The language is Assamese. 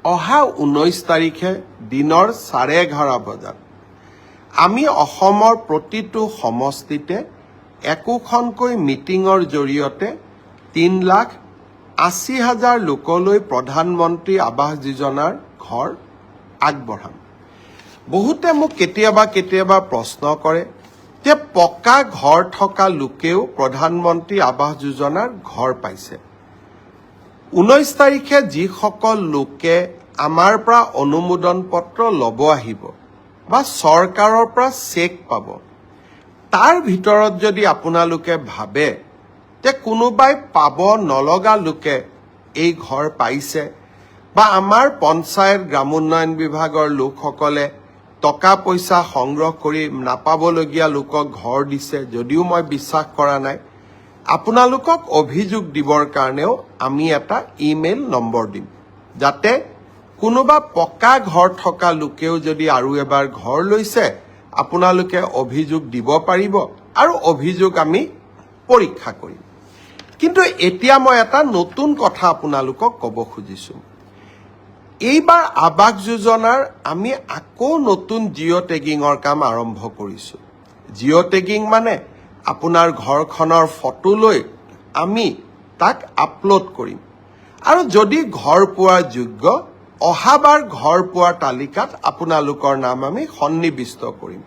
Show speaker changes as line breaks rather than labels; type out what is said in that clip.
অহা 19 তাৰিখে দিনৰ 11:30 বজাত আমি অসমৰ প্ৰতিটো সমষ্টিতে একোখনকৈ মিটিঙৰ জৰিয়তে 3,80,000 লোকলৈ প্ৰধানমন্ত্ৰী আৱাস যোজনাৰ ঘৰ আগবঢ়াম। বহুতে মোক কেতিয়াবা প্ৰশ্ন কৰে যে পকা ঘৰ থকা লোকেও প্ৰধানমন্ত্ৰী আৱাস যোজনাৰ ঘৰ পাইছে। 19 তাৰিখে যিসকল লোকে আমাৰ পৰা অনুমোদন পত্ৰ ল'ব আহিব বা চৰকাৰৰ পৰা চেক পাব, তাৰ ভিতৰত যদি আপোনালোকে ভাবে যে কোনোবাই পাব নলগা লোকে এই ঘৰ পাইছে বা আমাৰ পঞ্চায়ত গ্ৰামোন্নয়ন বিভাগৰ লোকসকলে টকা পইচা সংগ্ৰহ কৰি নাপাবলগীয়া লোকক ঘৰ দিছে, যদিও মই বিশ্বাস কৰা নাই, আপোনালোকক অভিযোগ দিবৰ কাৰণেও আমি এটা ইমেইল নম্বৰ দিম, যাতে কোনোবা পকা ঘৰ থকা লোকেও যদি আৰু এবাৰ ঘৰ লৈছে আপোনালোকে অভিযোগ দিব পাৰিব আৰু অভিযোগ আমি পৰীক্ষা কৰিম। কিন্তু এতিয়া মই এটা নতুন কথা আপোনালোকক ক'ব খুজিছোঁ। এইবাৰ আৱাস যোজনাৰ আমি আকৌ নতুন জিঅ' টেগিঙৰ কাম আৰম্ভ কৰিছোঁ। জিঅ' টেগিং মানে আপোনাৰ ঘৰখনৰ ফটো লৈ আমি তাক আপলোড কৰিম আৰু যদি ঘৰ পোৱাৰ যোগ্য, অহাবাৰ ঘৰ পোৱাৰ তালিকাত আপোনালোকৰ নাম আমি সন্নিৱিষ্ট কৰিম।